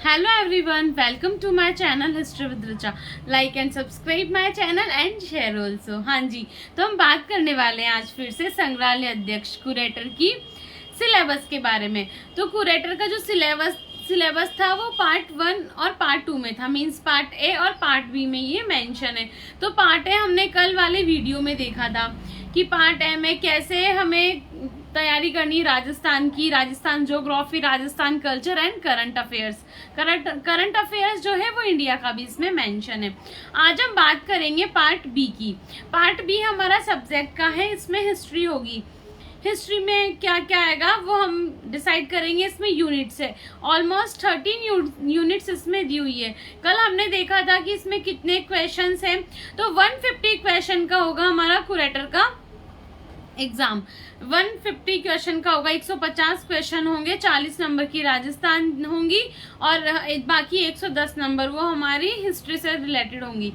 Hello everyone, welcome to my channel History with Richa. Like and subscribe my channel and share also. हाँ जी, तो हम बात करने वाले हैं आज फिर से संग्रहालय अध्यक्ष कुरेटर की सिलेबस के बारे में। तो कुरेटर का जो सिलेबस था वो पार्ट 1 और पार्ट 2 में था, मींस पार्ट ए और पार्ट बी में ये मेंशन है। तो पार्ट ए हमने कल वाले वीडियो में देखा था कि पार्ट ए में कैसे हमें तैयारी करनी राजस्थान की, Rajasthan geography, Rajasthan culture and current affairs. Current affairs जो है वो इंडिया का भी इसमें मेंशन है। आज हम बात करेंगे पार्ट बी की। पार्ट बी हमारा सब्जेक्ट का है, इसमें हिस्ट्री होगी। हिस्ट्री में क्या क्या आएगा वो हम डिसाइड करेंगे। इसमें यूनिट्स है, ऑलमोस्ट 13 यूनिट्स इसमें दी हुई है। कल हमने देखा था कि इसमें कितने क्वेश्चंस हैं, तो 150 क्वेश्चन का होगा हमारा कुरेटर का एग्जाम। 150 क्वेश्चन का होगा, 150 क्वेश्चन होंगे, 40 नंबर की राजस्थान होंगी और बाकी 110 नंबर वो हमारी हिस्ट्री से रिलेटेड होंगी।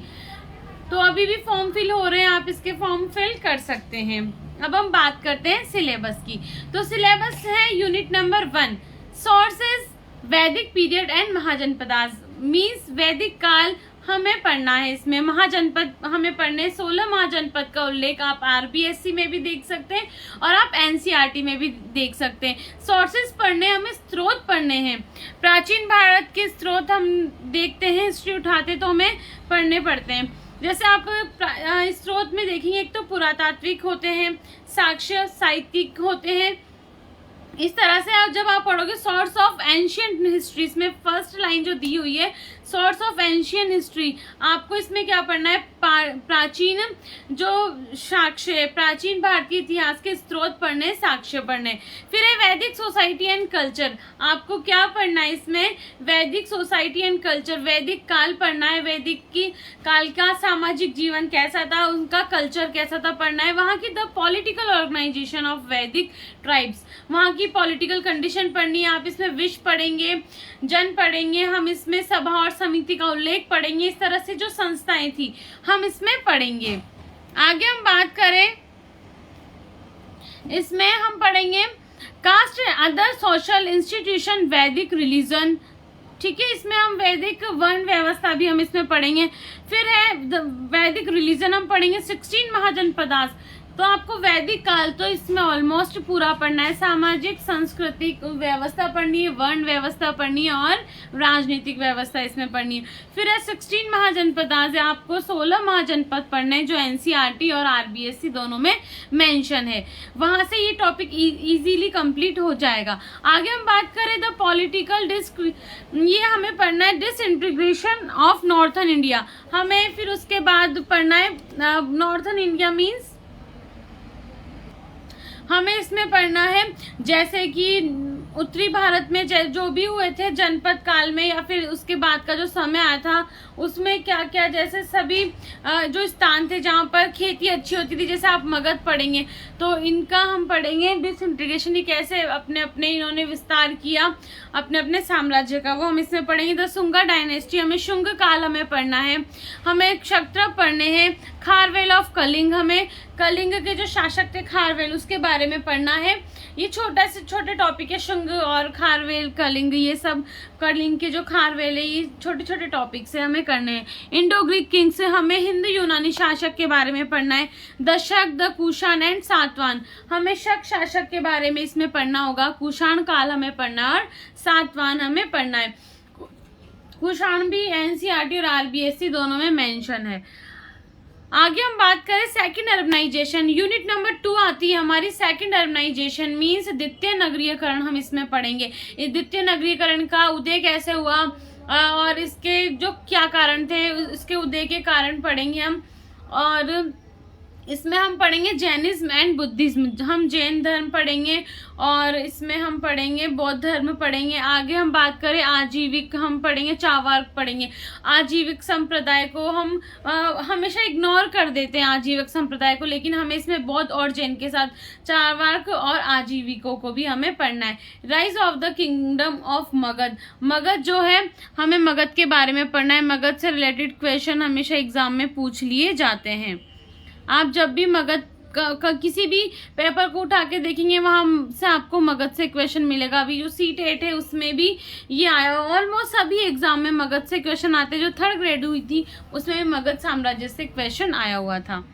तो अभी भी फॉर्म फिल हो रहे हैं, आप इसके फॉर्म फिल कर सकते हैं। अब हम बात करते हैं सिलेबस की। तो सिलेबस है यूनिट नंबर 1, सोर्सेज, वैदिक पीरियड एंड महाजनपदास, मीन्स वैदिक काल हमें पढ़ना है। इसमें महाजनपद हमें पढ़ने, 16 महाजनपद का उल्लेख आप आरबीएससी में भी देख सकते हैं और आप एनसीईआरटी में भी देख सकते हैं। सोर्सेज पढ़ने, हमें स्रोत पढ़ने हैं। प्राचीन भारत के स्रोत हम देखते हैं, हिस्ट्री उठाते तो हमें पढ़ने पड़ते हैं। जैसे आप स्रोत में देखेंगे, एक तो पुरातात्विक होते हैं, साक्ष्य साहित्यिक होते हैं। इस तरह से आप जब आप पढ़ोगे सोर्स ऑफ एंशियंट हिस्ट्री, इसमें फर्स्ट लाइन जो दी हुई है सोर्स ऑफ एंशियंट हिस्ट्री, आपको इसमें क्या पढ़ना है, प्राचीन जो साक्ष्य, प्राचीन भारतीय इतिहास के स्रोत पढ़ने, साक्ष्य पढ़ने। फिर है वैदिक सोसाइटी एंड कल्चर, आपको क्या पढ़ना है इसमें, वैदिक सोसाइटी एंड कल्चर, वैदिक काल पढ़ना है। वैदिक की काल का सामाजिक जीवन कैसा था, उनका कल्चर कैसा था पढ़ना है। वहाँ की द पॉलिटिकल ऑर्गेनाइजेशन ऑफ वैदिक ट्राइब्स, वहाँ की पॉलिटिकल कंडीशन पढ़नी है। आप इसमें विश्व पढ़ेंगे, जन पढ़ेंगे, हम इसमें सभा और समिति का उल्लेख पढ़ेंगे। इस तरह से जो संस्थाएं थी हम इसमें पढ़ेंगे। आगे हम बात करें, इसमें हम पढ़ेंगे कास्ट अदर सोशल इंस्टीट्यूशन, वैदिक रिलीजन, ठीक है। इसमें हम वैदिक वर्ण व्यवस्था भी हम इसमें पढ़ेंगे। फिर है वैदिक रिलीजन हम पढ़ेंगे। 16 महाजनपदास, तो आपको वैदिक काल तो इसमें ऑलमोस्ट पूरा पढ़ना है। सामाजिक सांस्कृतिक व्यवस्था पढ़नी है, वर्ण व्यवस्था पढ़नी है और राजनीतिक व्यवस्था इसमें पढ़नी है। फिर है 16 महाजनपदास, आपको 16 महाजनपद पढ़ने हैं जो एनसीईआरटी और आरबीएससी दोनों में मेंशन है। वहां से ये टॉपिक इजीली कंप्लीट हो जाएगा। आगे हम बात करें द पॉलिटिकल ये हमें पढ़ना है डिसइंटीग्रेशन ऑफ नॉर्थन इंडिया। हमें फिर उसके बाद पढ़ना है नॉर्थन इंडिया मीन्स हमें इसमें पढ़ना है जैसे कि उत्तरी भारत में जो भी हुए थे जनपद काल में या फिर उसके बाद का जो समय आया था उसमें क्या क्या, जैसे सभी जो स्थान थे जहाँ पर खेती अच्छी होती थी, जैसे आप मगध पढ़ेंगे तो इनका हम पढ़ेंगे डिसइंटीग्रेशन, ये कैसे अपने अपने इन्होंने विस्तार किया अपने अपने साम्राज्य का, वो हम इसमें पढ़ेंगे। द शुंगा डायनेस्टी, हमें शुंग काल हमें पढ़ना है। हमें क्षत्रप पढ़ने हैं। खारवेल ऑफ कलिंग, हमें कलिंग के जो शासक थे खारवेल उसके बारे में पढ़ना है। ये छोटा से छोटे टॉपिक है, शुंग और खारवेल, कलिंग, ये सब कलिंग के जो खारवेल है ये छोटे छोटे टॉपिक से हमें करने हैं। इंडो ग्रीक किंग से हमें हिंद यूनानी शासक के बारे में पढ़ना है। द शक, द कुषाण एंड सातवाहन, हमें शक शासक के बारे में इसमें पढ़ना होगा। कुषाण काल हमें पढ़ना है और सातवाहन हमें पढ़ना है। कुषाण भी एनसीईआरटी और आरबीएससी दोनों में मेंशन है। आगे हम बात करें सेकंड अर्बनाइजेशन, यूनिट नंबर 2 आती है हमारी सेकंड अर्बनाइजेशन मींस द्वितीय नगरीकरण, हम इसमें पढ़ेंगे। इस द्वितीय नगरीकरण का उदय कैसे हुआ और इसके जो क्या कारण थे, इसके उदय के कारण पढ़ेंगे हम। और इसमें हम पढ़ेंगे जैनिज्म एंड बुद्धिज्म, हम जैन धर्म पढ़ेंगे और इसमें हम पढ़ेंगे बौद्ध धर्म पढ़ेंगे। आगे हम बात करें आजीविक, हम पढ़ेंगे चावार्क पढ़ेंगे। आजीविक संप्रदाय को हम हमेशा इग्नोर कर देते हैं आजीविक संप्रदाय को, लेकिन हमें इसमें बौद्ध और जैन के साथ चावार्क और आजीविकों को भी हमें पढ़ना है। Rise of the kingdom of Magadh, Magadh जो है हमें मगध के बारे में पढ़ना है। मगध से रिलेटेड क्वेश्चन हमेशा एग्जाम में पूछ लिए जाते हैं। आप जब भी मगध किसी भी पेपर को उठा के देखेंगे वहाँ से आपको मगध से क्वेश्चन मिलेगा। अभी जो C-TET है उसमें भी ये आया। ऑलमोस्ट सभी एग्जाम में मगध से क्वेश्चन आते हैं। जो 3rd ग्रेड हुई थी उसमें भी मगध साम्राज्य से क्वेश्चन आया हुआ था।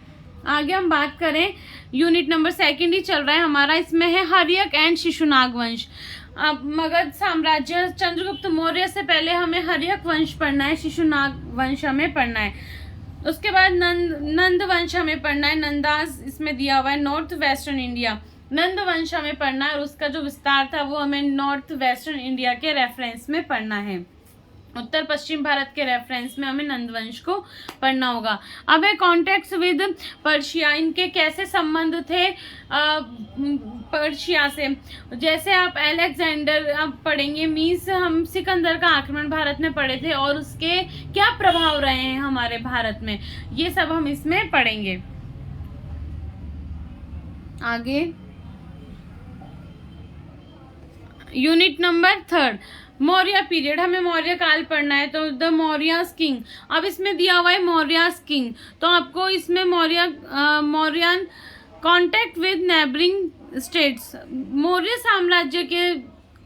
आगे हम बात करें, यूनिट नंबर 2 ही चल रहा है हमारा। इसमें है हर्यक एंड शिशुनाग वंश। अब मगध साम्राज्य, चंद्रगुप्त मौर्य से पहले हमें हर्यक वंश पढ़ना है, शिशुनाग वंश हमें पढ़ना है। उसके बाद नंद वंश हमें पढ़ना है। नंदास इसमें दिया हुआ है, नॉर्थ वेस्टर्न इंडिया। नंद वंश हमें पढ़ना है और उसका जो विस्तार था वो हमें नॉर्थ वेस्टर्न इंडिया के रेफरेंस में पढ़ना है। उत्तर पश्चिम भारत के रेफरेंस में हमें नंदवंश को पढ़ना होगा। अब है कॉन्टेक्ट विद पर्शिया। इनके कैसे संबंध थे पर्शिया से। जैसे आप अलेक्जेंडर आप पढ़ेंगे, मीन्स हम सिकंदर का आक्रमण भारत में पढ़े थे और उसके क्या प्रभाव रहे हैं हमारे भारत में, ये सब हम इसमें पढ़ेंगे। आगे यूनिट नंबर 3 मौर्य पीरियड, हमें मौर्य काल पढ़ना है। तो द मौर्यस किंग, अब इसमें दिया हुआ है मौर्यस किंग, तो आपको इसमें Mauryan contact with neighbouring states. Maurya साम्राज्य के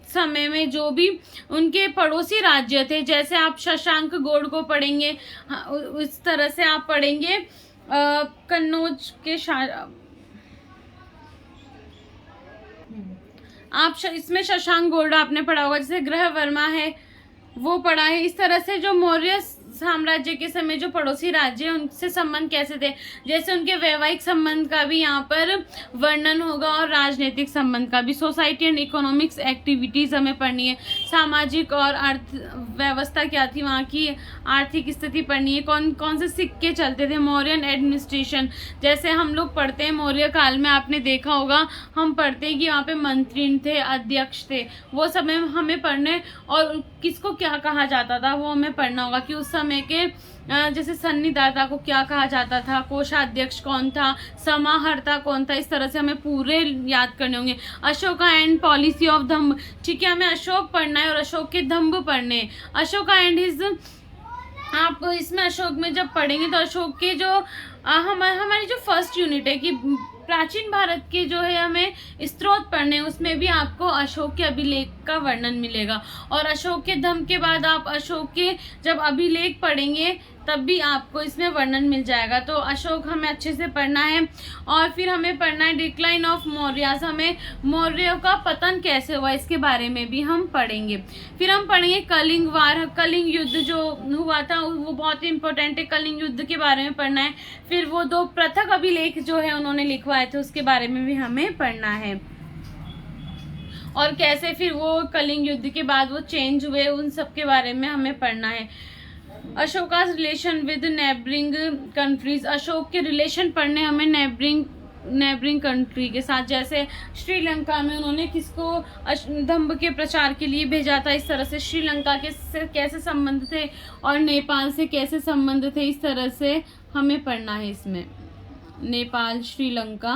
समय में जो भी उनके पड़ोसी राज्य थे, जैसे आप शशांक गौड़ को पढ़ेंगे, उस तरह से आप पढ़ेंगे कन्नौज के आप इसमें शशांक गौड़ आपने पढ़ा होगा, जैसे ग्रह वर्मा है वो पढ़ा है। इस तरह से जो मौर्य साम्राज्य के समय जो पड़ोसी राज्य उनसे संबंध कैसे थे, जैसे उनके वैवाहिक संबंध का भी यहाँ पर वर्णन होगा और राजनीतिक संबंध का भी। सोसाइटी एंड इकोनॉमिक्स एक्टिविटीज हमें पढ़नी है। सामाजिक और अर्थ व्यवस्था क्या थी, वहाँ की आर्थिक स्थिति पढ़नी है। कौन कौन से सिक्के चलते थे। मौर्यन एडमिनिस्ट्रेशन, जैसे हम लोग पढ़ते हैं मौर्य काल में, आपने देखा होगा हम पढ़ते हैं कि वहाँ पे मंत्री थे, अध्यक्ष थे, वो सब हमें पढ़ने, और किसको क्या कहा जाता था वो हमें पढ़ना होगा कि उस समय के जैसे सन्निदाता को क्या कहा जाता था, कोषाध्यक्ष कौन था, समाहर्ता कौन था। इस तरह से हमें पूरे याद करने होंगे। अशोका एंड पॉलिसी ऑफ दम्भ, ठीक है, हमें अशोक पढ़ना है और अशोक के दम्भ पढ़ने हैं। अशोका एंड हिज, आप इसमें अशोक में जब पढ़ेंगे तो अशोक के जो हमारी जो फर्स्ट यूनिट है कि प्राचीन भारत के जो है हमें स्त्रोत पढ़ने, उसमें भी आपको अशोक के अभिलेख का वर्णन मिलेगा। और अशोक के दम्भ के बाद आप अशोक के जब अभिलेख पढ़ेंगे तब भी आपको इसमें वर्णन मिल जाएगा। तो अशोक हमें अच्छे से पढ़ना है। और फिर हमें पढ़ना है डिक्लाइन ऑफ मौर्यास, हमें मौर्यों का पतन कैसे हुआ इसके बारे में भी हम पढ़ेंगे। फिर हम पढ़ेंगे कलिंग वार, कलिंग युद्ध जो हुआ था वो बहुत ही इंपॉर्टेंट है, कलिंग युद्ध के बारे में पढ़ना है। फिर वो 2 पृथक अभिलेख जो है उन्होंने लिखवाए थे उसके बारे में भी हमें पढ़ना है। और कैसे फिर वो कलिंग युद्ध के बाद वो चेंज हुए, उन सब के बारे में हमें पढ़ना है। Ashoka relation with neighbouring countries, Ashok के रिलेशन पढ़ने हमें नेबरिंग कंट्री के साथ। जैसे श्रीलंका में उन्होंने किसको दम्भ के प्रचार के लिए भेजा था, इस तरह से श्रीलंका के से कैसे संबंध थे और नेपाल से कैसे संबंध थे, इस तरह से हमें पढ़ना है इसमें। नेपाल, श्रीलंका।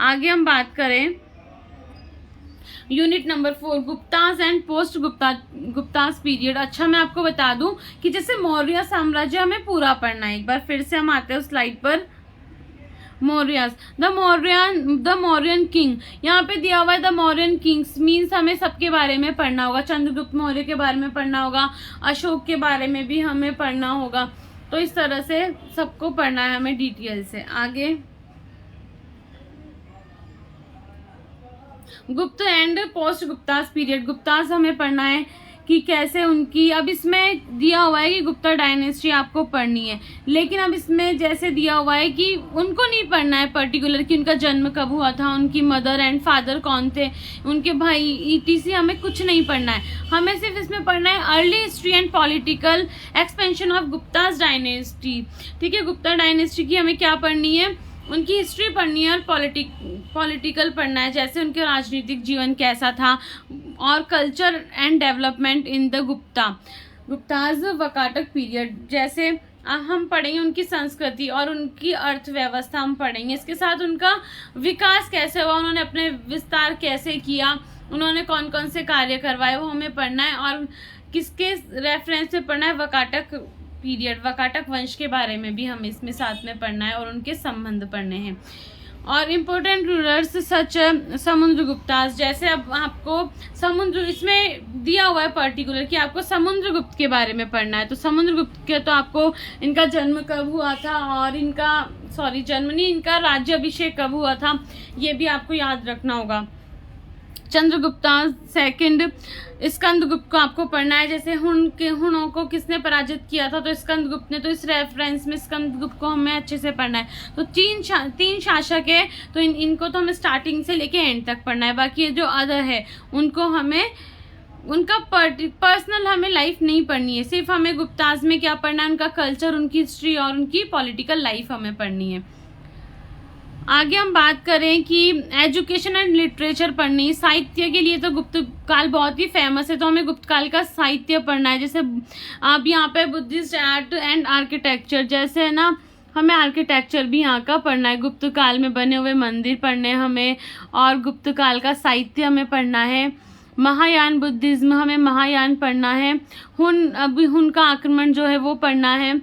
आगे हम बात करें unit number 4 Guptas and post Guptas period. अच्छा, मैं आपको बता दूं कि जैसे मौर्य साम्राज्य हमें पूरा पढ़ना है। एक बार फिर से हम आते हैं उस स्लाइड पर। मौर्यस, द मौर्यन किंग, यहाँ पे दिया हुआ है द मौर्यन किंग्स, मीन्स हमें सबके बारे में पढ़ना होगा। चंद्रगुप्त मौर्य के बारे में पढ़ना होगा, अशोक के बारे में भी हमें पढ़ना होगा। तो इस तरह से सबको पढ़ना है हमें डिटेल से। आगे गुप्त and post Guptas period, Guptas हमें पढ़ना है कि कैसे उनकी, अब इसमें दिया हुआ है कि गुप्ता डायनेस्टी आपको पढ़नी है, लेकिन अब इसमें जैसे दिया हुआ है कि उनको नहीं पढ़ना है पर्टिकुलर कि उनका जन्म कब हुआ था, उनकी मदर एंड फादर कौन थे, उनके भाई ईटीसी, हमें कुछ नहीं पढ़ना है। हमें सिर्फ इसमें पढ़ना है early history and political expansion of Guptas dynasty. ठीक है, गुप्ता डायनेस्टी की हमें क्या पढ़नी है, उनकी हिस्ट्री पढ़नी है और पॉलिटिकल पढ़ना है, जैसे उनके राजनीतिक जीवन कैसा था, और culture and development in the Gupta's Vakataka period. जैसे हम पढ़ेंगे उनकी संस्कृति और उनकी अर्थव्यवस्था हम पढ़ेंगे, इसके साथ उनका विकास कैसे हुआ, उन्होंने अपने विस्तार कैसे किया, उन्होंने कौन कौन से कार्य करवाए वो हमें पढ़ना है। और किसके रेफरेंस से पढ़ना है, वकाटक पीरियड वाकाटक वंश के बारे में भी हमें इसमें साथ में पढ़ना है और उनके संबंध पढ़ने हैं। और इम्पोर्टेंट रूलर्स सच समुद्रगुप्तास, जैसे अब आपको समुद्र इसमें दिया हुआ है पर्टिकुलर कि आपको समुद्रगुप्त के बारे में पढ़ना है, तो समुद्रगुप्त के तो आपको इनका जन्म कब हुआ था और इनका राज्याभिषेक कब हुआ था ये भी आपको याद रखना होगा। चंद्रगुप्ता सेकंड, स्कंदगुप्त को आपको पढ़ना है, जैसे हुणों को किसने पराजित किया था, तो स्कंदगुप्त ने, तो इस रेफरेंस में स्कंदगुप्त को हमें अच्छे से पढ़ना है। तो तीन शासक है, तो इनको तो हमें स्टार्टिंग से लेके एंड तक पढ़ना है। बाकी जो अदर है उनको हमें उनका पर्सनल हमें लाइफ नहीं पढ़नी है, सिर्फ हमें गुप्ताज में क्या पढ़ना है, उनका कल्चर, उनकी हिस्ट्री और उनकी पॉलिटिकल लाइफ हमें पढ़नी है। आगे हम बात करें कि एजुकेशन एंड लिटरेचर पढ़नी, साहित्य के लिए तो गुप्त काल बहुत ही फेमस है, तो हमें गुप्त काल का साहित्य पढ़ना है। जैसे अब यहाँ पे बुद्धिस्ट आर्ट एंड आर्किटेक्चर, जैसे है ना, हमें आर्किटेक्चर भी यहाँ का पढ़ना है, गुप्त काल में बने हुए मंदिर पढ़ने हैं हमें, और गुप्त काल का साहित्य हमें पढ़ना है। महायान बुद्धिज्म, हमें महायान पढ़ना है। हुन का आक्रमण जो है वो पढ़ना है।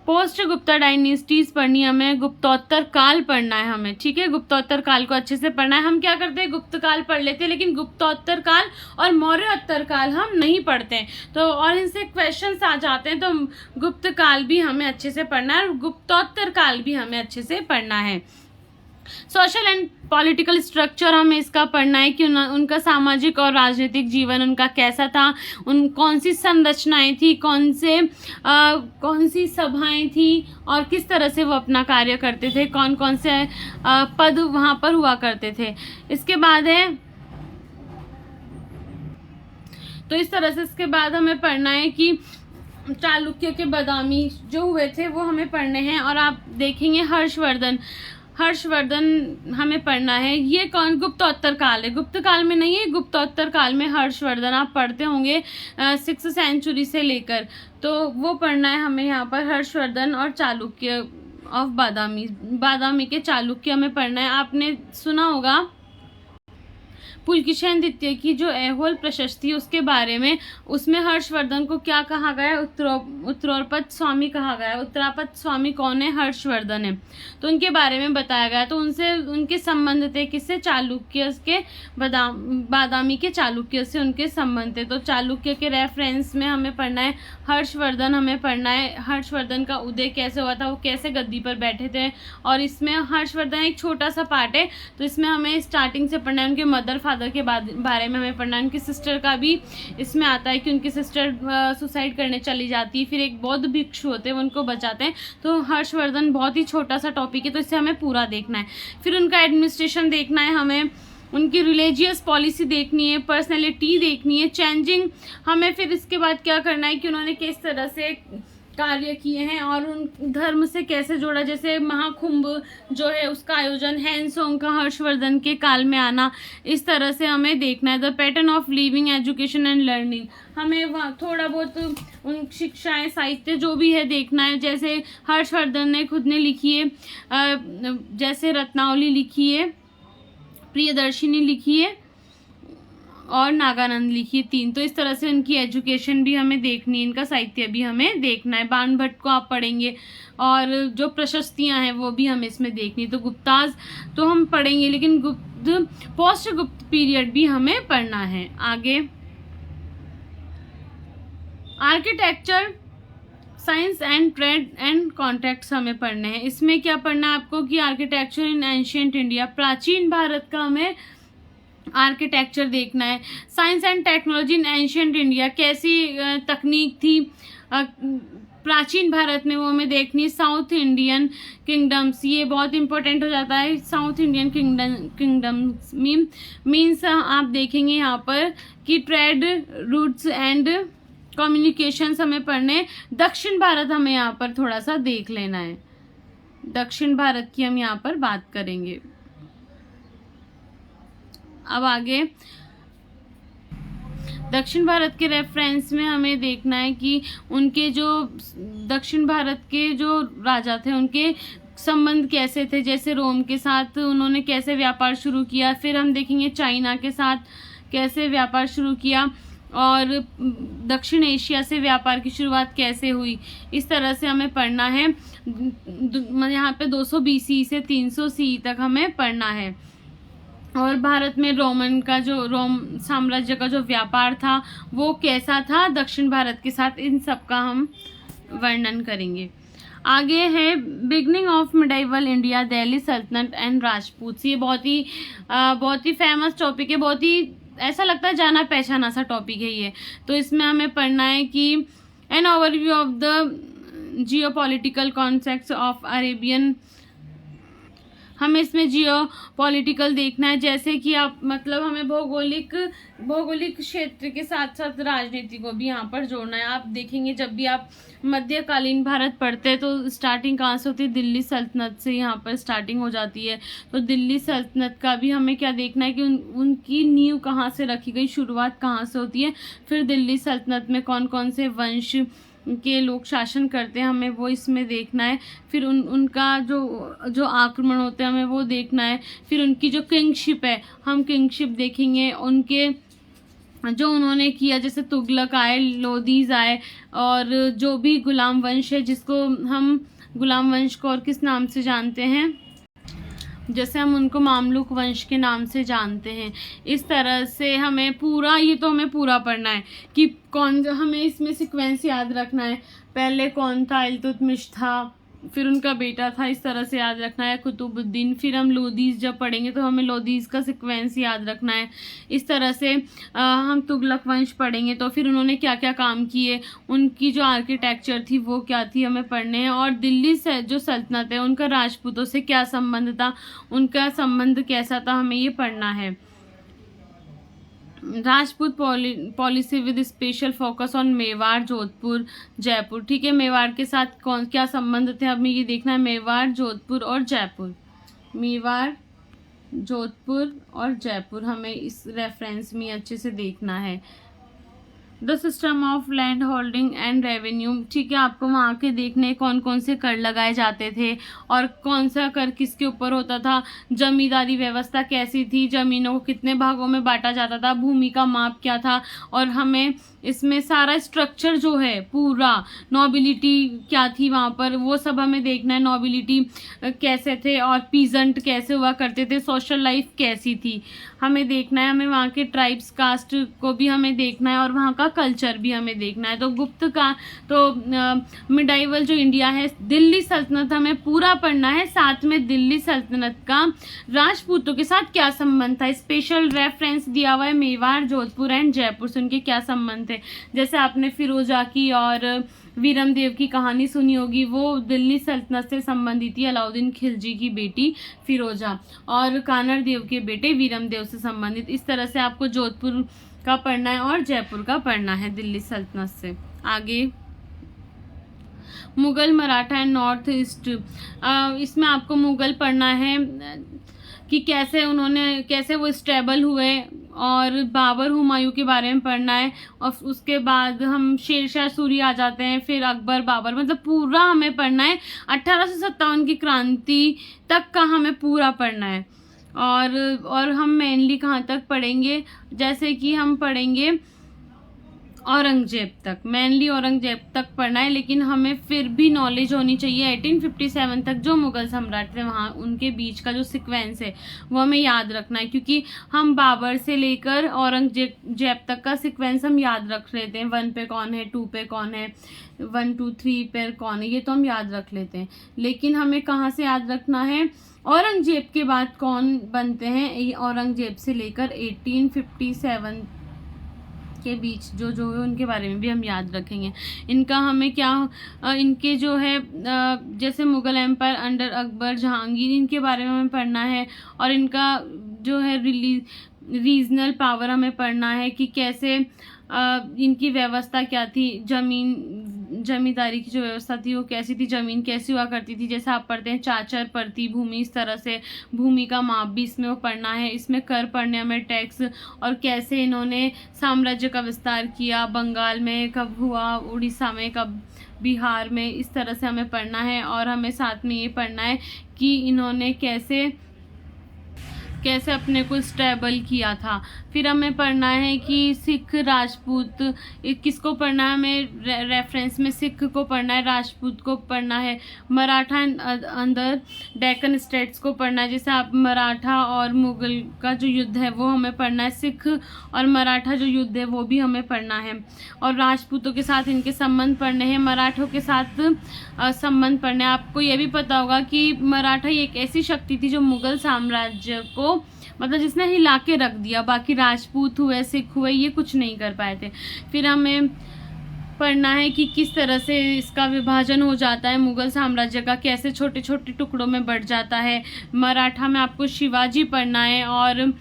पोस्ट गुप्ता डायनेस्टीज पढ़नी है हमें, गुप्तोत्तर काल पढ़ना है हमें, ठीक है, गुप्तोत्तर काल को अच्छे से पढ़ना है। हम क्या करते हैं, गुप्त काल पढ़ लेते हैं, लेकिन गुप्तोत्तर काल और मौर्योत्तर काल हम नहीं पढ़ते हैं, तो और इनसे क्वेश्चंस आ जाते हैं, तो गुप्त काल भी हमें अच्छे से पढ़ना है और गुप्तोत्तर काल भी हमें अच्छे से पढ़ना है। सोशल एंड पॉलिटिकल स्ट्रक्चर हमें इसका पढ़ना है कि उनका सामाजिक और राजनीतिक जीवन उनका कैसा था, कौन सी संरचनाएं थी, कौन सी सभाएं थी और किस तरह से वो अपना कार्य करते थे, कौन कौन से पद वहाँ पर हुआ करते थे। इसके बाद है, तो इस तरह से इसके बाद हमें पढ़ना है कि चालुक्य के बादामी जो हुए थे वो हमें पढ़ने हैं। और आप देखेंगे हर्षवर्धन हमें पढ़ना है। ये कौन, गुप्तोत्तर काल है, गुप्त काल में नहीं है, गुप्तोत्तर काल में हर्षवर्धन आप पढ़ते होंगे 6th सेंचुरी से लेकर, तो वो पढ़ना है हमें यहाँ पर। हर्षवर्धन और चालुक्य ऑफ बादामी के चालुक्य हमें पढ़ना है। आपने सुना होगा पुलकेशिन द्वितीय की जो ऐहोल प्रशस्ति उसके बारे में, उसमें हर्षवर्धन को क्या कहा गया है, उत्तरोत्पद स्वामी कहा गया है। उत्तरापद स्वामी कौन है, हर्षवर्धन है, तो उनके बारे में बताया गया। तो उनसे उनके संबंध थे, किससे, चालुक्य के, बादामी के चालुक्य से उनके संबंध थे। तो चालुक्य के रेफरेंस में हमें पढ़ना है हर्षवर्धन, हमें पढ़ना है हर्षवर्धन का उदय कैसे हुआ था, वो कैसे गद्दी पर बैठे थे। और इसमें हर्षवर्धन एक छोटा सा पार्ट है, तो इसमें हमें स्टार्टिंग से पढ़ना है। उनके मदर फादर के बारे में हमें पढ़ना है। उनकी सिस्टर का भी इसमें आता है कि उनकी सिस्टर सुसाइड करने चली जाती है, फिर एक बौद्ध भिक्षु होते हैं वो उनको बचाते हैं। तो हर्षवर्धन बहुत ही छोटा सा टॉपिक है, तो इसे हमें पूरा देखना है। फिर उनका एडमिनिस्ट्रेशन देखना है हमें, उनकी रिलीजियस पॉलिसी देखनी है, पर्सनैलिटी देखनी है, चेंजिंग हमें। फिर इसके बाद क्या करना है कि उन्होंने किस तरह से कार्य किए हैं और उन धर्म से कैसे जोड़ा, जैसे महाकुंभ जो है उसका आयोजन, हैंसोंग का हर्षवर्धन के काल में आना, इस तरह से हमें देखना है। The pattern of living, education and learning, हमें वहाँ थोड़ा बहुत उन शिक्षाएं, साहित्य जो भी है देखना है। जैसे हर्षवर्धन ने खुद ने लिखी है, जैसे रत्नावली लिखी है, प्रियदर्शिनी लिखी है और नागानंद लिखी, 3। तो इस तरह से उनकी एजुकेशन भी हमें देखनी है, इनका साहित्य भी हमें देखना है। बाण भट्ट को आप पढ़ेंगे और जो प्रशस्तियां हैं वो भी हमें इसमें देखनी। तो गुप्ताज तो हम पढ़ेंगे, लेकिन पोस्ट गुप्त पीरियड भी हमें पढ़ना है। आगे architecture, science and trade and contracts हमें पढ़ने हैं। इसमें क्या पढ़ना है आपको कि आर्किटेक्चर इन एंशिएंट इंडिया, प्राचीन भारत का हमें आर्किटेक्चर देखना है। Science and technology in ancient India, कैसी तकनीक थी प्राचीन भारत में, वो हमें देखनी। साउथ इंडियन किंगडम्स, ये बहुत इंपॉर्टेंट हो जाता है। साउथ इंडियन किंगडम्स मीन्स आप देखेंगे यहाँ पर कि ट्रेड रूट्स एंड कम्युनिकेशंस हमें पढ़ने। दक्षिण भारत हमें यहाँ पर थोड़ा सा देख लेना है, दक्षिण भारत की हम यहाँ पर बात करेंगे। अब आगे दक्षिण भारत के रेफरेंस में हमें देखना है कि उनके जो दक्षिण भारत के जो राजा थे उनके संबंध कैसे थे, जैसे रोम के साथ उन्होंने कैसे व्यापार शुरू किया। फिर हम देखेंगे चाइना के साथ कैसे व्यापार शुरू किया। और दक्षिण एशिया से व्यापार की शुरुआत कैसे हुई, इस तरह से हमें पढ़ना है। यहाँ पे 200 BC से 300 CE तक हमें पढ़ना है। और भारत में रोम साम्राज्य का जो व्यापार था वो कैसा था दक्षिण भारत के साथ, इन सब का हम वर्णन करेंगे। आगे है beginning of medieval India, Delhi सल्तनत एंड राजपूत। ये बहुत ही फेमस टॉपिक है, बहुत ही ऐसा लगता है जाना पहचाना सा टॉपिक है ये। तो इसमें हमें पढ़ना है कि an overview of the Jio political concepts of Arabian. हमें इसमें जियो पॉलिटिकल देखना है, जैसे कि आप मतलब हमें भौगोलिक क्षेत्र के साथ साथ राजनीति को भी यहाँ पर जोड़ना है। आप देखेंगे जब भी आप मध्यकालीन भारत पढ़ते हैं तो स्टार्टिंग कहाँ से होती है, दिल्ली सल्तनत से यहाँ पर स्टार्टिंग हो जाती है। तो दिल्ली सल्तनत का भी हमें क्या देखना है कि उनकी नींव कहाँ से रखी गई, शुरुआत कहाँ से होती है, फिर दिल्ली सल्तनत में कौन कौन से वंश के लोग शासन करते हैं, हमें वो इसमें देखना है। फिर उनका जो आक्रमण होते हैं हमें वो देखना है। फिर उनकी जो किंगशिप है, हम किंगशिप देखेंगे, उनके जो उन्होंने किया, जैसे तुगलक आए, लोदीज आए, और जो भी गुलाम वंश है, जिसको हम गुलाम वंश को और किस नाम से जानते हैं, जैसे हम उनको मामलुक वंश के नाम से जानते हैं। इस तरह से हमें पूरा, ये तो हमें पूरा पढ़ना है कि हमें इसमें सीक्वेंस याद रखना है। पहले कौन था, इल्तुतमिश था, फिर उनका बेटा था, इस तरह से याद रखना है, कुतुबुद्दीन। फिर हम लोदीज जब पढ़ेंगे तो हमें लोदीज का सीक्वेंस याद रखना है। इस तरह से हम तुगलक वंश पढ़ेंगे तो फिर उन्होंने क्या क्या काम किए, उनकी जो आर्किटेक्चर थी वो क्या थी, हमें पढ़ने हैं। और दिल्ली से जो सल्तनत है उनका राजपूतों से क्या संबंध था, उनका संबंध कैसा था, हमें ये पढ़ना है। Rajput policy with special focus on Mewar, Jodhpur, Jaipur. ठीक है, मेवाड़ के साथ क्या संबंध थे, हमें ये देखना है। मेवाड़, जोधपुर और जयपुर, मेवाड़, जोधपुर और जयपुर, हमें इस रेफरेंस में अच्छे से देखना है। The system of land holding and revenue. ठीक है, आपको वहाँ के देखने कौन कौन से कर लगाए जाते थे और कौन सा कर किसके ऊपर होता था, जमींदारी व्यवस्था कैसी थी, जमीनों को कितने भागों में बांटा जाता था, भूमि का माप क्या था, और हमें इसमें सारा स्ट्रक्चर जो है पूरा, नोबिलिटी क्या थी वहाँ पर, वो सब हमें देखना है। नोबिलिटी कैसे थे और पीजेंट कैसे हुआ करते थे, सोशल लाइफ कैसी थी, हमें देखना है। हमें वहाँ के ट्राइब्स, कास्ट को भी हमें देखना है और वहाँ का कल्चर भी हमें देखना है। तो मिडाइवल जो इंडिया है, दिल्ली सल्तनत हमें पूरा पढ़ना है। साथ में दिल्ली सल्तनत का राजपूतों के साथ क्या संबंध था, स्पेशल रेफरेंस दिया हुआ है, मेवाड़, जोधपुर एंड जयपुर से उनके क्या संबंध थे। जैसे आपने फिरोजा की और वीरम देव की कहानी सुनी होगी, वो दिल्ली सल्तनत से संबंधित थी। अलाउद्दीन खिलजी की बेटी फिरोजा और कानर देव के बेटे वीरम देव से संबंधित। इस तरह से आपको जोधपुर का पढ़ना है और जयपुर का पढ़ना है दिल्ली सल्तनत से। आगे Mughal, Maratha and north east. इसमें आपको मुगल पढ़ना है कि कैसे वो स्टेबल हुए, और बाबर, हुमायूं के बारे में पढ़ना है। और उसके बाद हम शेरशाह सूरी आ जाते हैं, फिर अकबर, बाबर, मतलब पूरा हमें पढ़ना है। 1857 की क्रांति तक का हमें पूरा पढ़ना है। और हम मेनली कहाँ तक पढ़ेंगे, जैसे कि हम पढ़ेंगे औरंगजेब तक, मेनली औरंगजेब तक पढ़ना है। लेकिन हमें फिर भी नॉलेज होनी चाहिए 1857 तक जो मुगल सम्राट थे वहाँ उनके बीच का जो सीक्वेंस है वो हमें याद रखना है, क्योंकि हम बाबर से लेकर औरंगजेब तक का सीक्वेंस हम याद रख लेते हैं। 1 पे कौन है, 2 पे कौन है, 1, 2, 3 पे कौन है, ये तो हम याद रख लेते हैं। लेकिन हमें कहाँ से याद रखना है, औरंगजेब के बाद कौन बनते हैं, औरंगजेब से लेकर 1857 के बीच जो है उनके बारे में भी हम याद रखेंगे। इनका हमें क्या, इनके जो है जैसे मुगल एम्पायर अंडर अकबर, जहांगीर, इनके बारे में हमें पढ़ना है। और इनका जो है रीजनल पावर हमें पढ़ना है कि कैसे इनकी व्यवस्था क्या थी, जमींदारी की जो व्यवस्था थी वो कैसी थी, जमीन कैसी हुआ करती थी। जैसे आप पढ़ते हैं चाचर, परती, भूमि, इस तरह से भूमि का माप भी इसमें वो पढ़ना है। इसमें कर पढ़ने हमें, टैक्स, और कैसे इन्होंने साम्राज्य का विस्तार किया, बंगाल में कब हुआ, उड़ीसा में कब, बिहार में, इस तरह से हमें पढ़ना है। और हमें साथ में ये पढ़ना है कि इन्होंने कैसे अपने को स्टेबल किया था। फिर हमें पढ़ना है कि सिख राजपूत किसको पढ़ना है, हमें रेफरेंस में सिख को पढ़ना है, राजपूत को पढ़ना है, मराठा अंदर डेक्कन स्टेट्स को पढ़ना है। जैसे आप मराठा और मुगल का जो युद्ध है वो हमें पढ़ना है, सिख और मराठा जो युद्ध है वो भी हमें पढ़ना है, और राजपूतों के साथ इनके संबंध पढ़ने हैं, मराठों के साथ संबंध पढ़ने। आपको ये भी पता होगा कि मराठा एक ऐसी शक्ति थी जो मुगल साम्राज्य को मतलब जिसने हिला के रख दिया, बाकी राजपूत हुए सिख हुए ये कुछ नहीं कर पाए थे। फिर हमें पढ़ना है कि किस तरह से इसका विभाजन हो जाता है, मुगल साम्राज्य का कैसे छोटे छोटे टुकड़ों में बढ़ जाता है। मराठा में आपको शिवाजी पढ़ना है और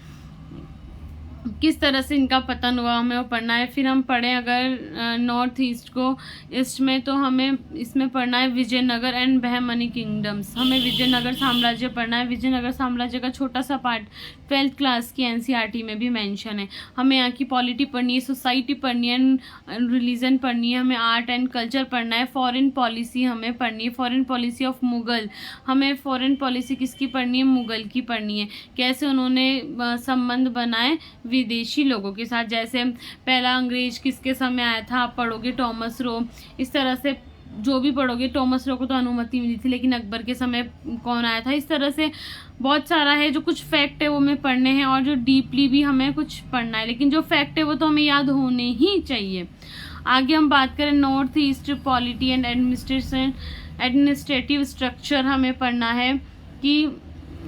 किस तरह से इनका पतन हुआ हमें वो पढ़ना है। फिर हम पढ़ें अगर नॉर्थ ईस्ट को ईस्ट में, तो हमें इसमें पढ़ना है विजयनगर एंड बहमनी किंगडम्स। हमें विजयनगर साम्राज्य पढ़ना है। विजयनगर साम्राज्य का छोटा सा पार्ट 12th क्लास की एनसीईआरटी में भी मेंशन है। हमें यहाँ की पॉलिटी पढ़नी है, सोसाइटी पढ़नी है, रिलीजन पढ़नी है, हमें आर्ट एंड कल्चर पढ़ना है, फॉरेन पॉलिसी हमें पढ़नी है, फॉरेन पॉलिसी ऑफ मुगल। हमें फॉरेन पॉलिसी किसकी पढ़नी है, मुगल की पढ़नी है, कैसे उन्होंने संबंध बनाए विदेशी लोगों के साथ। जैसे पहला अंग्रेज किसके समय आया था, आप पढ़ोगे टॉमस रो, इस तरह से जो भी पढ़ोगे। टॉमस रो को तो अनुमति मिली थी, लेकिन अकबर के समय कौन आया था, इस तरह से बहुत सारा है। जो कुछ फैक्ट है वो हमें पढ़ने हैं और जो डीपली भी हमें कुछ पढ़ना है, लेकिन जो फैक्ट है वो तो हमें याद होने ही चाहिए। आगे हम बात करें north east polity and administrative structure हमें पढ़ना है कि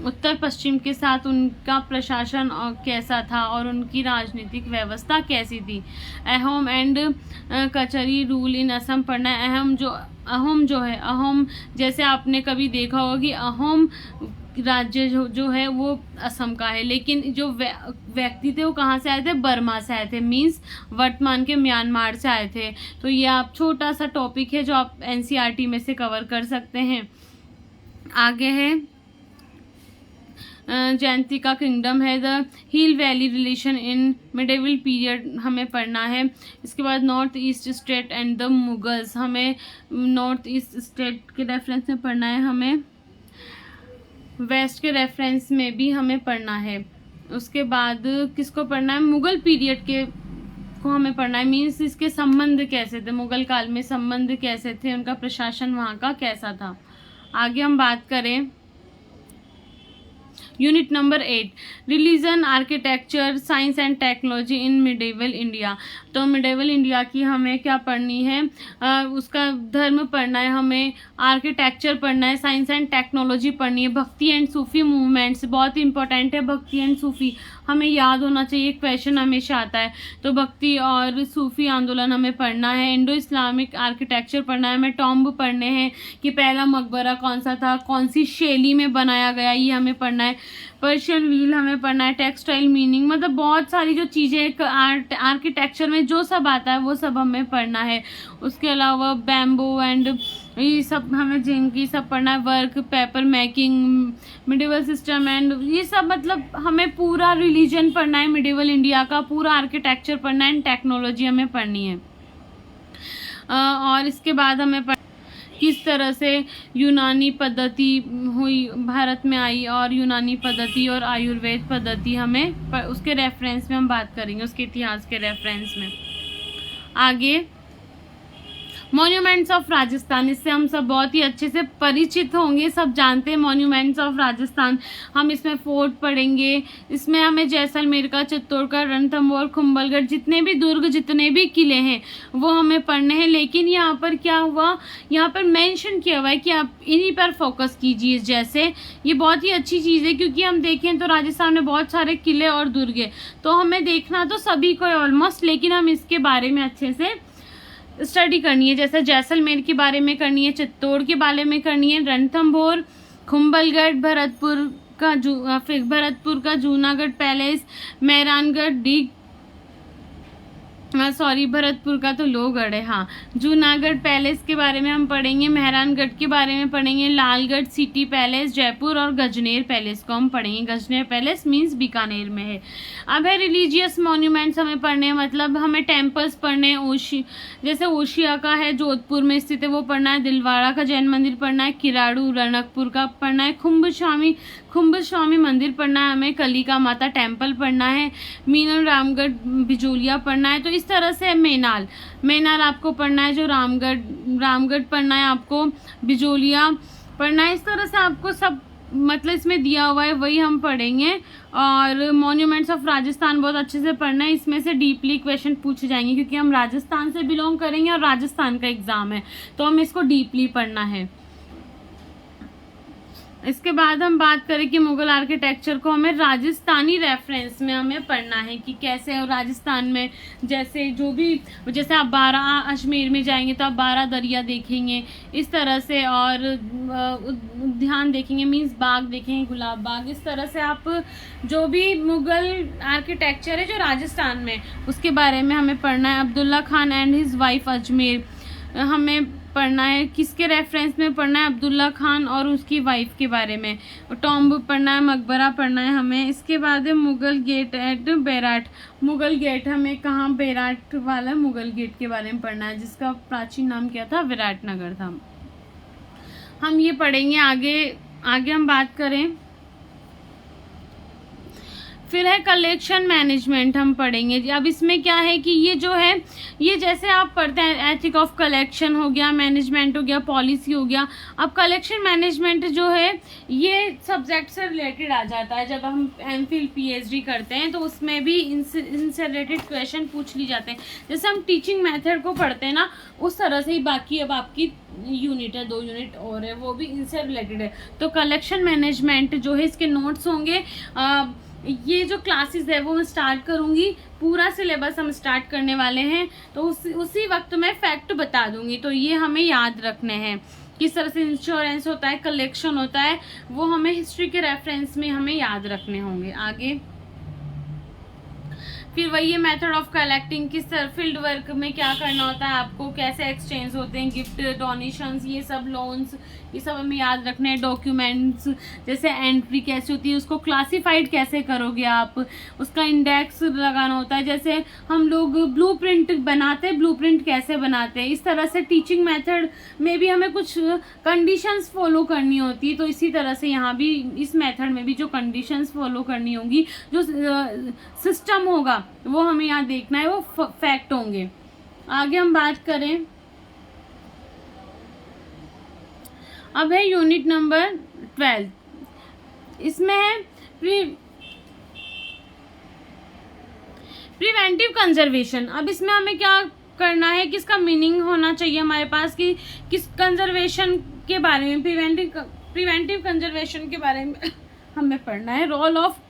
उत्तर पश्चिम के साथ उनका प्रशासन कैसा था और उनकी राजनीतिक व्यवस्था कैसी थी। अहोम एंड कचहरी रूल इन असम पढ़ना है। अहोम जो है, अहोम जैसे आपने कभी देखा होगा कि अहोम राज्य जो है वो असम का है, लेकिन जो व्यक्ति थे वो कहाँ से आए थे, बर्मा से आए थे, मीन्स वर्तमान के म्यांमार से आए थे। तो ये आप छोटा सा टॉपिक है जो आप एनसीईआरटी में से कवर कर सकते हैं। आगे है जयंतिका किंगडम है, the hill valley relation in medieval period हमें पढ़ना है। इसके बाद north east state and the Mughals, हमें नॉर्थ ईस्ट स्टेट के रेफरेंस में पढ़ना है, हमें वेस्ट के रेफरेंस में भी हमें पढ़ना है। उसके बाद किसको पढ़ना है, मुगल पीरियड के को हमें पढ़ना है, मीन्स इसके संबंध कैसे थे, मुगल काल में संबंध कैसे थे, उनका प्रशासन वहाँ का कैसा था। आगे हम बात करें unit number 8 religion architecture science and technology in medieval India. तो मिडेवल इंडिया की हमें क्या पढ़नी है, उसका धर्म पढ़ना है, हमें आर्किटेक्चर पढ़ना है, साइंस एंड टेक्नोलॉजी पढ़नी है, भक्ति एंड सूफी मूवमेंट्स बहुत इंपॉर्टेंट है। भक्ति एंड सूफी हमें याद होना चाहिए, क्वेश्चन हमेशा आता है। तो भक्ति और सूफी आंदोलन हमें पढ़ना है। इंडो इस्लामिक आर्किटेक्चर पढ़ना है, हमें टॉम्ब पढ़ने हैं कि पहला मकबरा कौन सा था, कौन सी शैली में बनाया गया, ये हमें पढ़ना है। पर्शियन व्हील हमें पढ़ना है, टेक्सटाइल मीनिंग, मतलब बहुत सारी जो चीज़ें आर्किटेक्चर में जो सब आता है वो सब हमें पढ़ना है। उसके अलावा बैम्बू एंड ये सब हमें जिनकी सब पढ़ना है, work, paper making, medieval system and ये सब, मतलब हमें पूरा रिलीजन पढ़ना है मिडिवल इंडिया का, पूरा आर्किटेक्चर पढ़ना है, टेक्नोलॉजी हमें पढ़नी है। और इसके बाद हमें किस तरह से यूनानी पद्धति हुई, भारत में आई, और यूनानी पद्धति और आयुर्वेद पद्धति हमें उसके रेफरेंस में हम बात करेंगे, उसके इतिहास के रेफरेंस में। आगे मॉन्यूमेंट्स ऑफ राजस्थान, इससे हम सब बहुत ही अच्छे से परिचित होंगे, सब जानते हैं मॉन्यूमेंट्स ऑफ राजस्थान। हम इसमें फोर्ट पढ़ेंगे, इसमें हमें जैसलमेर का, चित्तौड़गढ़, रणथंभौर, कुंभलगढ़, जितने भी दुर्ग, जितने भी किले हैं वो हमें पढ़ने हैं। लेकिन यहाँ पर क्या हुआ, यहाँ पर मेंशन किया हुआ है कि आप इन्हीं पर फोकस कीजिए। जैसे ये बहुत ही अच्छी चीज़ है, क्योंकि हम देखें तो राजस्थान में बहुत सारे किले और दुर्ग है, तो हमें देखना तो सभी को ऑलमोस्ट, लेकिन हम इसके बारे में अच्छे से स्टडी करनी है। जैसे जैसलमेर के बारे में करनी है, चित्तौड़ के बारे में करनी है, रणथंभौर, कुंभलगढ़, भरतपुर का जूनागढ़ पैलेस, मेहरानगढ़ भरतपुर का तो लोहगढ़ है, हाँ, जूनागढ़ पैलेस के बारे में हम पढ़ेंगे, मेहरानगढ़ के बारे में पढ़ेंगे, लालगढ़ सिटी पैलेस, जयपुर और गजनेर पैलेस को हम पढ़ेंगे। गजनेर पैलेस मीन्स बीकानेर में है। अब है रिलीजियस मॉन्यूमेंट्स हमें पढ़ने हैं, मतलब हमें टेम्पल्स पढ़ने हैं। जैसे ओशिया का है, जोधपुर में स्थित है, वो पढ़ना है। दिलवाड़ा का जैन मंदिर पढ़ना है। किराड़ू, रणकपुर का पढ़ना है। कुंभ स्वामी मंदिर पढ़ना है हमें, कलिका माता टेम्पल पढ़ना है, मीनल रामगढ़ बिजोलिया पढ़ना है। तो इस तरह से मेनाल आपको पढ़ना है, जो रामगढ़ पढ़ना है आपको, बिजोलिया पढ़ना है। इस तरह से आपको सब मतलब इसमें दिया हुआ है वही हम पढ़ेंगे। और मॉन्यूमेंट्स ऑफ राजस्थान बहुत अच्छे से पढ़ना है, इसमें से डीपली क्वेश्चन पूछे जाएंगे क्योंकि हम राजस्थान से बिलोंग करेंगे और राजस्थान का एग्जाम है, तो हमें इसको डीपली पढ़ना है। इसके बाद हम बात करें कि मुगल आर्किटेक्चर को हमें राजस्थानी रेफरेंस में हमें पढ़ना है कि कैसे राजस्थान में जैसे आप 12 अजमेर में जाएंगे तो आप 12 दरिया देखेंगे इस तरह से, और उद्यान देखेंगे, मीन्स बाग देखेंगे, गुलाब बाग। इस तरह से आप जो भी मुगल आर्किटेक्चर है जो राजस्थान में, उसके बारे में हमें पढ़ना है। Abdullah Khan and his wife Ajmer हमें पढ़ना है, किसके रेफरेंस में पढ़ना है? अब्दुल्ला खान और उसकी वाइफ के बारे में। टॉम्ब पढ़ना है, मकबरा पढ़ना है हमें। इसके बाद है Mughal gate eight बेराट, Mughal gate हमें कहाँ, बेराट वाला मुगल गेट के बारे में पढ़ना है जिसका प्राचीन नाम क्या था, विराटनगर था। हम ये पढ़ेंगे आगे हम बात करें। फिर है कलेक्शन मैनेजमेंट हम पढ़ेंगे। अब इसमें क्या है कि ये जो है ये जैसे आप पढ़ते हैं एथिक ऑफ कलेक्शन हो गया, मैनेजमेंट हो गया, पॉलिसी हो गया। अब कलेक्शन मैनेजमेंट जो है ये सब्जेक्ट से रिलेटेड आ जाता है। जब हम एमफिल पीएचडी करते हैं तो उसमें भी इनसे रिलेटेड क्वेश्चन पूछ ली जाते हैं। जैसे हम टीचिंग मेथड को पढ़ते हैं ना, उस तरह से ही बाकी अब आपकी यूनिट है, 2 यूनिट और है, वो भी इनसे रिलेटेड है। तो कलेक्शन मैनेजमेंट जो है इसके नोट्स होंगे। ये जो क्लासेस है वो मैं स्टार्ट करूंगी, पूरा सिलेबस हम स्टार्ट करने वाले हैं, तो उसी वक्त मैं फैक्ट बता दूंगी। तो ये हमें याद रखने हैं, किस तरह से इंश्योरेंस होता है, कलेक्शन होता है, वो हमें हिस्ट्री के रेफरेंस में हमें याद रखने होंगे। आगे फिर वही है मेथड ऑफ कलेक्टिंग, किस तरह फील्ड वर्क में क्या करना होता है आपको, कैसे एक्सचेंज होते हैं, गिफ्ट, डोनेशंस, ये सब लोन्स, ये सब हमें याद रखने हैं। डॉक्यूमेंट्स जैसे एंट्री कैसे होती है, उसको क्लासिफाइड कैसे करोगे आप, उसका इंडेक्स लगाना होता है। जैसे हम लोग ब्लूप्रिंट बनाते हैं, ब्लूप्रिंट कैसे बनाते हैं। इस तरह से टीचिंग मेथड में भी हमें कुछ कंडीशंस फॉलो करनी होती है, तो इसी तरह से यहाँ भी इस मेथड में भी जो कंडीशंस फॉलो करनी होंगी, जो सिस्टम होगा वो हमें यहाँ देखना है, वो फैक्ट होंगे। आगे हम बात करें, अब है यूनिट नंबर 12, इसमें है प्रिवेंटिव कंजर्वेशन। अब इसमें हमें क्या करना है, किसका मीनिंग होना चाहिए हमारे पास कि किस कंजर्वेशन के बारे में, प्रिवेंटिव कंजर्वेशन के बारे में हमें पढ़ना है। रोल ऑफ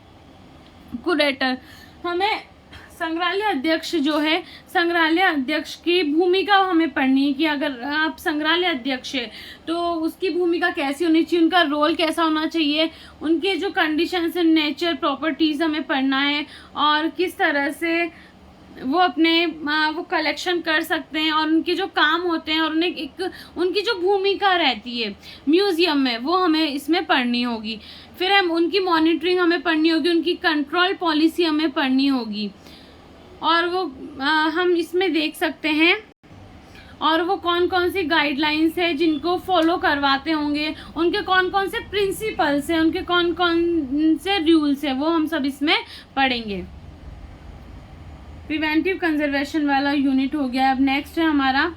कुरेटर, हमें संग्रहालय अध्यक्ष जो है, संग्रहालय अध्यक्ष की भूमिका हमें पढ़नी है कि अगर आप संग्रहालय अध्यक्ष है तो उसकी भूमिका कैसी होनी चाहिए, उनका रोल कैसा होना चाहिए, उनके जो कंडीशंस है, नेचर, प्रॉपर्टीज हमें पढ़ना है, और किस तरह से वो अपने वो कलेक्शन कर सकते हैं, और उनके जो काम होते हैं, और उन्हें एक उनकी जो भूमिका रहती है म्यूजियम में, वो हमें इसमें पढ़नी होगी। फिर हम उनकी मॉनिटरिंग हमें पढ़नी होगी, उनकी कंट्रोल पॉलिसी हमें पढ़नी होगी, और वो हम इसमें देख सकते हैं, और वो कौन कौन सी गाइडलाइंस है जिनको फॉलो करवाते होंगे, उनके कौन कौन से प्रिंसिपल्स हैं, उनके कौन कौन से रूल्स है, वो हम सब इसमें पढ़ेंगे। प्रिवेंटिव कंजर्वेशन वाला यूनिट हो गया। अब नेक्स्ट है हमारा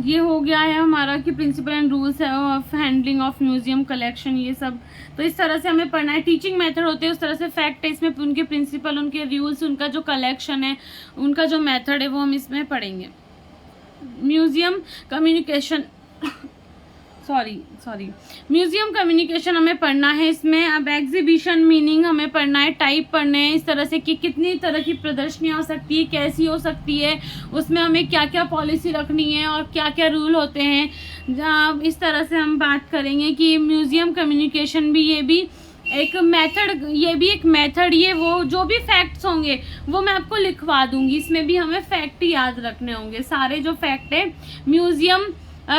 ये हो गया है हमारा कि principle and rules of handling of museum collection, ये सब। तो इस तरह से हमें पढ़ना है। टीचिंग मेथड होते हैं उस तरह से फैक्ट है, इसमें उनके प्रिंसिपल, उनके रूल्स, उनका जो कलेक्शन है, उनका जो मेथड है वो हम इसमें पढ़ेंगे। म्यूजियम कम्युनिकेशन म्यूजियम कम्युनिकेशन हमें पढ़ना है इसमें। अब एग्जीबिशन मीनिंग हमें पढ़ना है, टाइप पढ़ने हैं इस तरह से कि कितनी तरह की प्रदर्शनियाँ हो सकती है, कैसी हो सकती है, उसमें हमें क्या क्या पॉलिसी रखनी है और क्या क्या रूल होते हैं। इस तरह से हम बात करेंगे कि म्यूजियम कम्युनिकेशन भी ये भी एक मेथड, ये वो जो भी फैक्ट्स होंगे वो मैं आपको लिखवा दूंगी। इसमें भी हमें फैक्ट याद रखने होंगे, सारे जो फैक्ट है म्यूजियम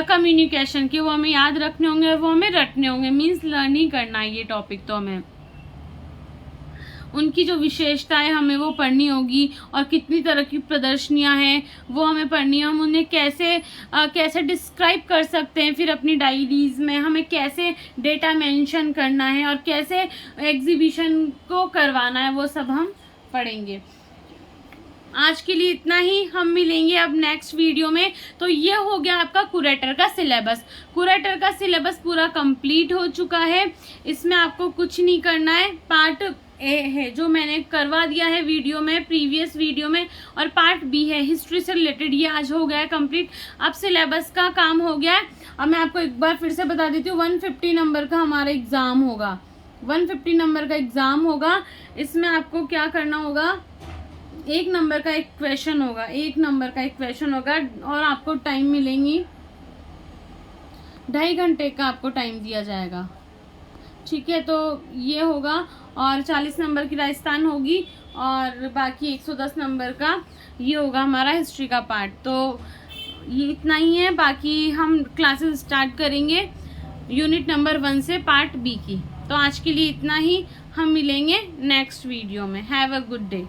कम्युनिकेशन के वो हमें याद रखने होंगे, वो हमें रटने होंगे, मीन्स लर्निंग करना है ये टॉपिक तो हमें। उनकी जो विशेषताएं हमें वो पढ़नी होगी, और कितनी तरह की प्रदर्शनियां हैं वो हमें पढ़नी है। हम उन्हें कैसे डिस्क्राइब कर सकते हैं, फिर अपनी डायरीज में हमें कैसे डेटा मेंशन करना है और कैसे एग्जीबिशन को करवाना है, वो सब हम पढ़ेंगे। आज के लिए इतना ही, हम मिलेंगे अब नेक्स्ट वीडियो में। तो ये हो गया आपका कुरेटर का सिलेबस। कुरेटर का सिलेबस पूरा कंप्लीट हो चुका है, इसमें आपको कुछ नहीं करना है। पार्ट ए है जो मैंने करवा दिया है वीडियो में, प्रीवियस वीडियो में, और पार्ट बी है हिस्ट्री से रिलेटेड, ये आज हो गया है कंप्लीट। अब सिलेबस का काम हो गया है। अब मैं आपको एक बार फिर से बता देती हूँ, 150 नंबर का हमारा एग्ज़ाम होगा, 150 नंबर का एग्ज़ाम होगा। इसमें आपको क्या करना होगा, 1 नंबर का एक क्वेश्चन होगा, 1 नंबर का एक क्वेश्चन होगा, और आपको टाइम मिलेंगी 2.5 घंटे का आपको टाइम दिया जाएगा, ठीक है। तो ये होगा, और 40 नंबर की राजस्थान होगी, और बाकी 110 नंबर का ये होगा हमारा हिस्ट्री का पार्ट। तो ये इतना ही है, बाकी हम क्लासेस स्टार्ट करेंगे यूनिट नंबर 1 से पार्ट बी की। तो आज के लिए इतना ही, हम मिलेंगे नेक्स्ट वीडियो में। Have a good day.